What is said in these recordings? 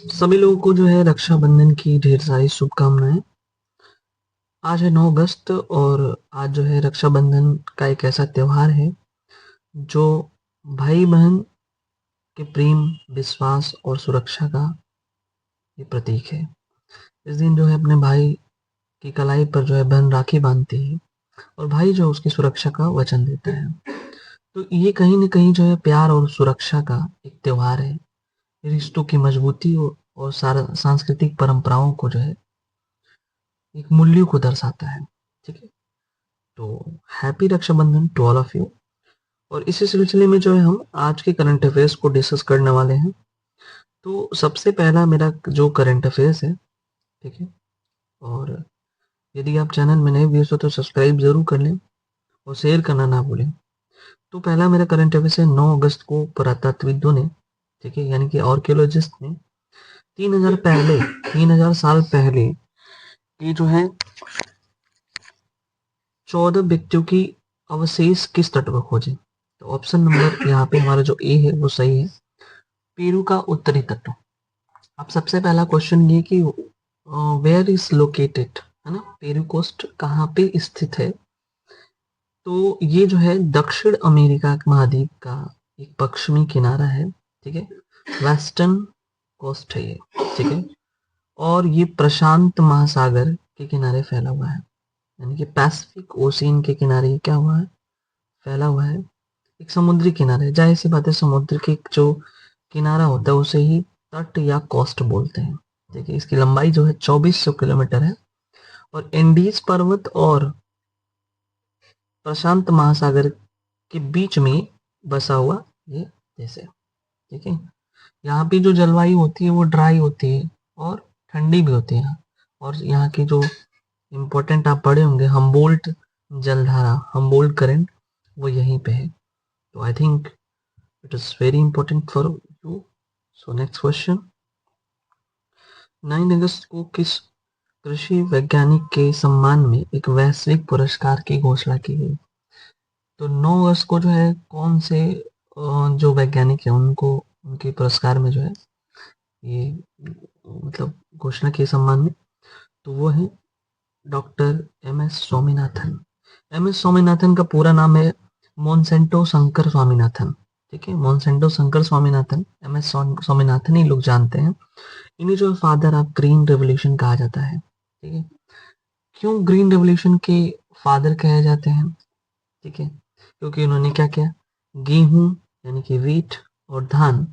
सभी लोगों को जो है रक्षाबंधन की ढेर सारी शुभकामनाएं। आज है 9 अगस्त और आज जो है रक्षाबंधन का एक ऐसा त्योहार है जो भाई बहन के प्रेम, विश्वास और सुरक्षा का ये प्रतीक है। इस दिन जो है अपने भाई की कलाई पर जो है बहन राखी बांधती है और भाई जो है उसकी सुरक्षा का वचन देता है। तो ये कहीं न कहीं जो है प्यार और सुरक्षा का एक त्योहार है। रिश्तों की मजबूती और सारा सांस्कृतिक परंपराओं को जो है एक मूल्यों को दर्शाता है। ठीक है? तो happy Raksha Bandhan to all of you. और इसी सिलसिले में जो है हम आज के करंट अफेयर्स को डिस्कस करने वाले हैं। तो सबसे पहला मेरा जो करंट अफेयर्स है, ठीक है, और यदि आप चैनल में नए व्यूअर्स हो तो सब्सक्राइब जरूर कर लें और शेयर करना ना भूलें। तो पहला मेरा करंट अफेयर्स है, 9 अगस्त को पुरातत्वविदों ने, ठीक है, यानी कि आर्कियोलॉजिस्ट ने 3000 साल पहले ये जो है 14 व्यक्तियों की अवशेष किस तट पर खोजे। तो ऑप्शन नंबर यहाँ पे हमारा जो ए है वो सही है, पेरू का उत्तरी तट। अब सबसे पहला क्वेश्चन ये कि वेयर इज लोकेटेड, है ना, पेरू कोस्ट कहाँ पे स्थित है। तो ये जो है दक्षिण अमेरिका महाद्वीप का एक पश्चिमी किनारा है, ठीक है, वेस्टर्न कोस्ट है ये, ठीक है, और ये प्रशांत महासागर के किनारे फैला हुआ है, यानी कि पैसिफिक ओशियन के किनारे ये क्या हुआ है, फैला हुआ है। एक समुद्री किनारा है, जाहिर सी बात है समुद्र के जो किनारा होता है उसे ही तट या कोस्ट बोलते हैं। देखिए इसकी लंबाई जो है 2400 किलोमीटर है और एंडीज पर्वत और प्रशांत महासागर के बीच में बसा हुआ ये देश है। ठीक है, यहाँ की जो जलवायु होती है वो ड्राई होती है और ठंडी भी होती है। और यहाँ की जो इम्पोर्टेंट आप पढ़े होंगे हम्बोल्ट जलधारा, हम्बोल्ट करंट, वो यहीं पे है। तो I think it is very important for you. So next question, 9 अगस्त को किस कृषि वैज्ञानिक के सम्मान में एक वैश्विक पुरस्कार की घोषणा की गई। तो 9 अगस्त को जो है कौन से जो वैज्ञानिक है उनको उनके पुरस्कार में जो है ये मतलब घोषणा के सम्मान में, तो वो है doctor M S Swaminathan. M S Swaminathan का पूरा नाम है मोनसेंटो शंकर स्वामीनाथन। ठीक है, मोनसेंटो शंकर स्वामीनाथन, एम एस स्वामीनाथन ही लोग जानते हैं। इन्हें जो फादर ऑफ ग्रीन रेवोल्यूशन कहा जाता है। ठीक है, क्यों ग्रीन रेवोल्यूशन के फादर कहे जाते हैं, ठीक है, क्योंकि उन्होंने क्या किया, गेहूं यानी कि वीट और धान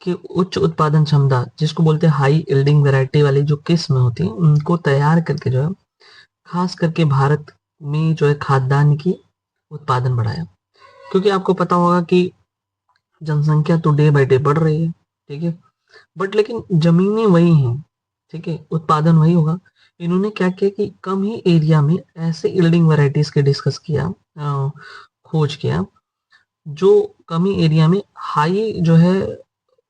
की उच्च उत्पादन क्षमता, जिसको बोलते हैं हाई यील्डिंग वैरायटी वाली जो किस्म होती है, उनको तैयार करके जो है खास करके भारत में जो है खाद्यान्न की उत्पादन बढ़ाया। क्योंकि आपको पता होगा कि जनसंख्या तो डे बाई डे बढ़ रही है, ठीक है, बट लेकिन जमीनें वही हैं, ठीक है, उत्पादन वही होगा। इन्होंने क्या किया कि कम ही एरिया में ऐसे यील्डिंग वैरायटीज के डिस्कस किया, खोज किया जो कम ही एरिया में हाई जो है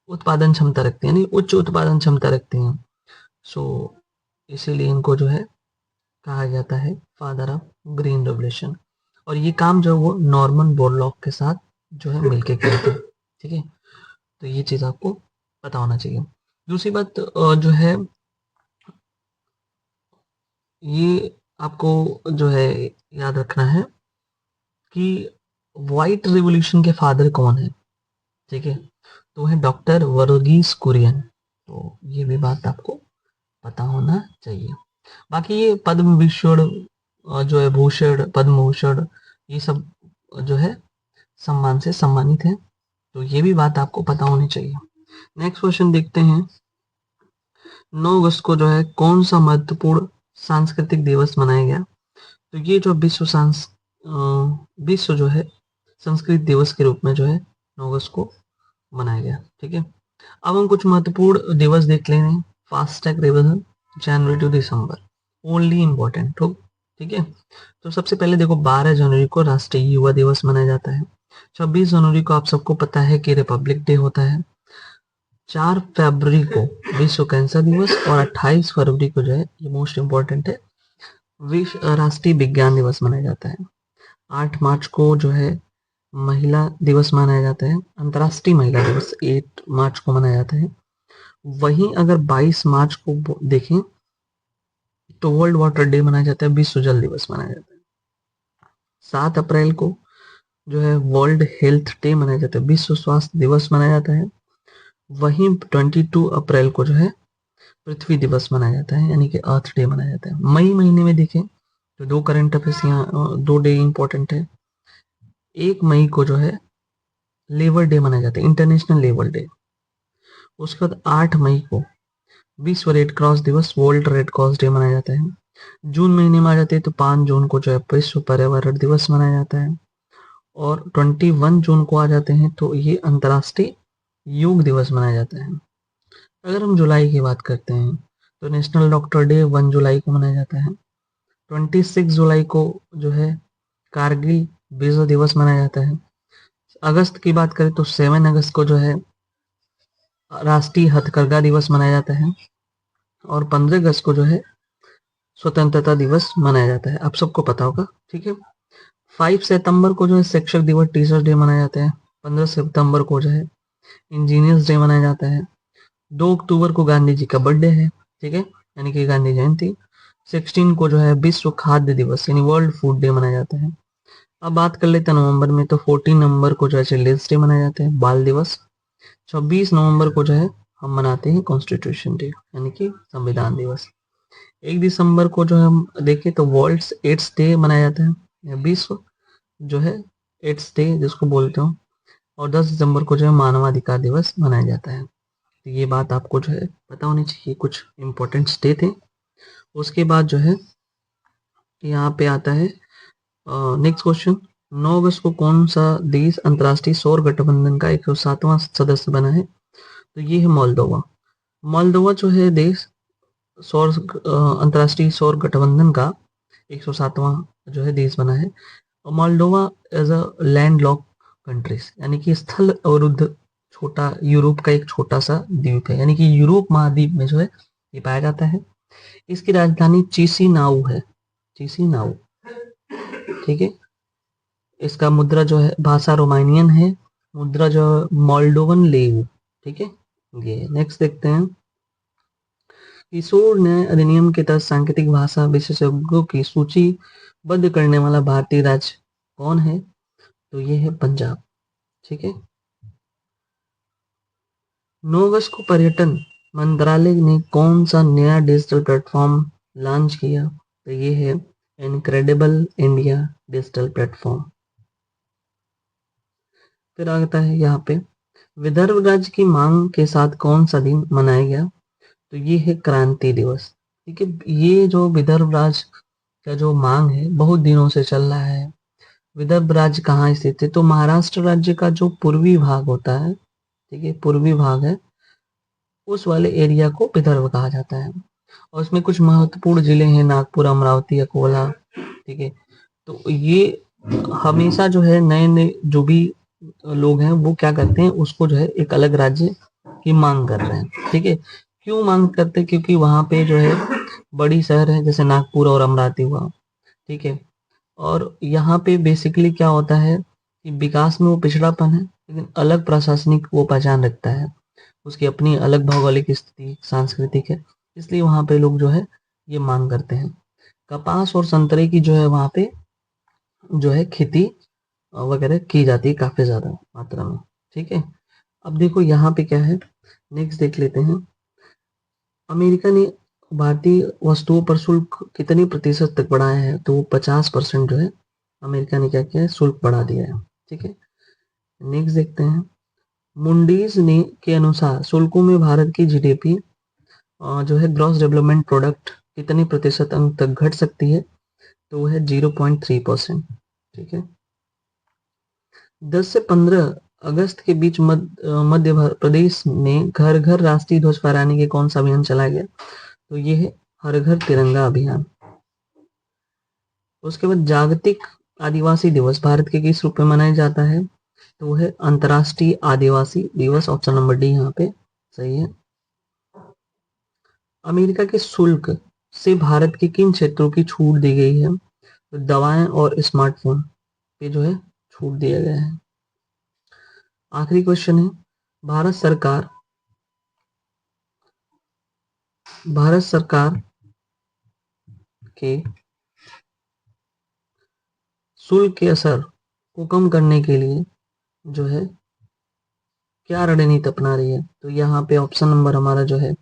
उत्पादन क्षमता रखती हैं, यानी उच्च उत्पादन क्षमता रखती हैं। सो इसीलिए इनको जो है कहा जाता है फादर ऑफ ग्रीन रेवोल्यूशन। और ये काम जो है वो नॉर्मन बोरलॉग के साथ जो है मिलके किया था। ठीक है, तो ये चीज आपको पता होना चाहिए। दूसरी बात जो है ये आपको जो है याद रखना है कि व्हाइट रिवॉल्यूशन के फादर कौन है। ठीक है, तो है डॉक्टर वर्गीस कुरियन। तो ये भी बात आपको पता होना चाहिए। बाकी ये पद्म विभूषण जो है भूषण, पद्म भूषण, ये सब जो है सम्मान से सम्मानित है। तो ये भी बात आपको पता होनी चाहिए। नेक्स्ट क्वेश्चन देखते हैं, 9 अगस्त को जो है कौन सा महत्वपूर्ण सांस्कृतिक दिवस मनाया गया। तो ये जो विश्व जो है संस्कृत दिवस के रूप में जो है 9 अगस्त को मनाया गया। ठीक है, अब हम कुछ महत्वपूर्ण दिवस देख ले रहे हैं। FASTag revision, January to December, only important. ठीक है, तो सबसे पहले देखो 12 जनवरी को राष्ट्रीय युवा दिवस मनाया जाता है। 26 जनवरी को आप सबको पता है कि रिपब्लिक डे होता है। 4 फरवरी को विश्व कैंसर दिवस और 28 फरवरी को जो है ये मोस्ट इम्पोर्टेंट है, विश्व राष्ट्रीय विज्ञान दिवस मनाया जाता है। 8 मार्च को जो है महिला दिवस मनाया जाता है, अंतर्राष्ट्रीय महिला दिवस 8 मार्च को मनाया जाता है। वहीं अगर 22 मार्च को देखें तो वर्ल्ड वाटर डे मनाया जाता है, विश्व जल दिवस मनाया जाता है। 7 अप्रैल को जो है वर्ल्ड हेल्थ डे मनाया जाता है, विश्व स्वास्थ्य दिवस मनाया जाता है। वहीं 22 अप्रैल को जो है पृथ्वी दिवस मनाया जाता है, यानी कि अर्थ डे मनाया जाता है। मई महीने में देखें तो दो करंट अफेयर्स यहाँ, दो डे इंपॉर्टेंट है। 1 मई को जो है लेबर डे मनाया जाता है, इंटरनेशनल लेबर डे। उसके बाद 8 मई को विश्व रेड क्रॉस दिवस, वर्ल्ड रेड क्रॉस डे मनाया जाता है। जून महीने में आ जाते हैं तो 5 जून को जो है विश्व पर्यावरण दिवस मनाया जाता है। और 21 जून को आ जाते हैं तो ये अंतर्राष्ट्रीय योग दिवस मनाया जाता है। अगर हम जुलाई की बात करते हैं तो नेशनल डॉक्टर डे 1 जुलाई को मनाया जाता है। 26 जुलाई को जो है कारगिल विजय दिवस मनाया जाता है। अगस्त की बात करें तो 7 अगस्त को जो है राष्ट्रीय हथकरघा दिवस मनाया जाता है। और 15 अगस्त को जो है स्वतंत्रता दिवस मनाया जाता है, आप सबको पता होगा, ठीक है। 5 सितंबर को जो है शिक्षक दिवस टीचर्स डे मनाया जाता है। 15 सितंबर को जो है इंजीनियर्स डे मनाया जाता है। 2 अक्टूबर को गांधी जी का बर्थडे है, ठीक है, यानी कि गांधी जयंती। 16 को जो है विश्व खाद्य दिवस यानी वर्ल्ड फूड डे मनाया जाता है। अब बात कर लेते हैं नवंबर में, तो 14 नवंबर को जो है चिल्ड्रंस डे मनाया जाता है, बाल दिवस। 26 नवंबर को जो है हम मनाते हैं कॉन्स्टिट्यूशन डे यानी कि संविधान दिवस। 1 दिसंबर को जो है हम देखें तो वर्ल्ड एड्स डे मनाया जाता है, विश्व जो है एड्स डे जिसको बोलते हो। और 10 दिसंबर को जो है मानवाधिकार दिवस मनाया जाता है। तो ये बात आपको जो है पता होनी चाहिए, कुछ इंपॉर्टेंट डे थे। उसके बाद जो है यहाँ पे आता है नेक्स्ट क्वेश्चन। 9 अगस्त को कौन सा देश अंतर्राष्ट्रीय सौर गठबंधन का 107वां सदस्य बना है? तो ये है मोल्दोवा। मोल्दोवा जो है देश सौर अंतर्राष्ट्रीय सौर गठबंधन का 107वां जो है देश बना है। और Moldova as a land lock countries यानी कि स्थल अवरुद्ध छोटा यूरोप का एक छोटा सा द्वीप है, यानी कि यूरोप महाद्वीप में जो है ये पाया जाता है। इसकी राजधानी चिसिनाउ है, चिसिनाउ, ठीक है। इसका मुद्रा जो है भाषा रोमानियन है, मुद्रा जो मोल्डोवन लेव, ठीक है। ये नेक्स्ट देखते हैं। किशोर न्याय अधिनियम के तहत सांकेतिक भाषा विशेषज्ञों की सूचीबद्ध करने वाला भारतीय राज्य कौन है? तो ये है पंजाब, ठीक है। 9 अगस्त को पर्यटन मंत्रालय ने कौन सा नया डिजिटल प्लेटफॉर्म लॉन्च किया? तो ये है इनक्रेडिबल इंडिया डिजिटल प्लेटफॉर्म। फिर आता है यहाँ पे विदर्भ राज्य की मांग के साथ कौन सा दिन मनाया गया? तो ये है क्रांति दिवस, ठीक है। ये जो विदर्भ राज्य का जो मांग है बहुत दिनों से चल रहा है। विदर्भ राज्य कहाँ स्थित है? तो महाराष्ट्र राज्य का जो पूर्वी भाग होता है, ठीक है, पूर्वी भाग है, उस वाले एरिया को विदर्भ कहा जाता है। और उसमें कुछ महत्वपूर्ण जिले हैं, नागपुर, अमरावती, अकोला, ठीक है। तो ये हमेशा जो है नए नए जो भी लोग हैं वो क्या करते हैं, उसको जो है एक अलग राज्य की मांग कर रहे हैं, ठीक है। क्यों मांग करते हैं? क्योंकि वहां पे जो है बड़ी शहर है जैसे नागपुर और अमरावती हुआ, ठीक है। और यहाँ पे बेसिकली क्या होता है कि विकास में वो पिछड़ापन है लेकिन अलग प्रशासनिक वो पहचान रखता है, उसकी अपनी अलग भौगोलिक स्थिति सांस्कृतिक है, इसलिए वहां पे लोग जो है ये मांग करते हैं। कपास और संतरे की जो है वहां पे जो है खेती वगैरह की जाती है काफी ज्यादा मात्रा में, ठीक है। अब देखो यहाँ पे क्या है, नेक्स्ट देख लेते हैं। अमेरिका ने भारतीय वस्तुओं पर शुल्क कितने प्रतिशत तक बढ़ाया है? तो 50% जो है अमेरिका ने क्या किया है, शुल्क बढ़ा दिया है, ठीक है। नेक्स्ट देखते हैं। मुंडीज ने के अनुसार शुल्कों में भारत की जीडीपी जो है ग्रॉस डेवलपमेंट प्रोडक्ट कितने प्रतिशत अंक तक घट सकती है? तो वो है 0.3%, ठीक है। 10 से 15 अगस्त के बीच मध्य प्रदेश में घर घर राष्ट्रीय ध्वज फहराने के कौन सा अभियान चलाया गया? तो ये है हर घर तिरंगा अभियान। उसके बाद जागतिक आदिवासी दिवस भारत के किस रूप में मनाया जाता है? तो वो है अंतर्राष्ट्रीय आदिवासी दिवस, ऑप्शन नंबर डी यहाँ पे सही है। अमेरिका के शुल्क से भारत के किन क्षेत्रों की छूट दी गई है? तो दवाएं और स्मार्टफोन पे जो है छूट दिया गया है। आखिरी क्वेश्चन है, भारत सरकार भारत सरकार के शुल्क के असर को कम करने के लिए जो है क्या रणनीति अपना रही है? तो यहाँ पे ऑप्शन नंबर हमारा जो है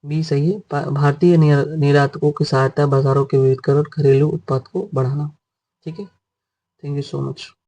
बी सही है। भारतीय निर्यातकों की सहायता, बाजारों के विविधीकरण, घरेलू उत्पाद को बढ़ाना। ठीक है, थैंक यू सो मच।